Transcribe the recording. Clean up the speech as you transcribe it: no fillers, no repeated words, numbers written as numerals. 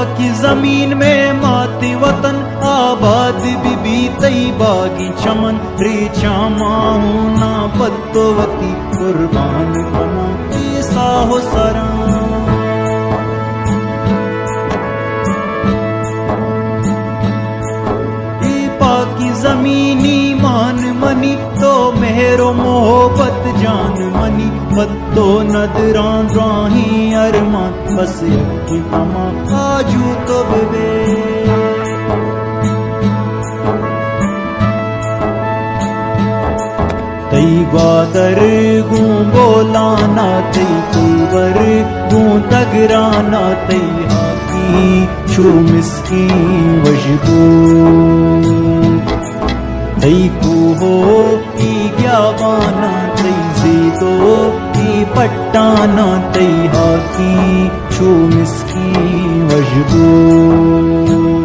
पाकी जमीन में माती वतन आबाद बीबी तई बागी चमन रे चामाऊ ना पत्तोवती कुर्बान बना ईसा हो सरा जमीनी मान मनी तो मेहरो मोहब्बत जान मनी पत्तो नदरान राही अरमान बस की अमा आजू तो बेबे तई ग्वादर गूं बोलाना तई कुवर गूं तगराना तई हाकी छू मिस्की वजबू तई कूहो की ग्यावाना तई जीदो की पट्टाना तई हाकी छू मिस्की वजबू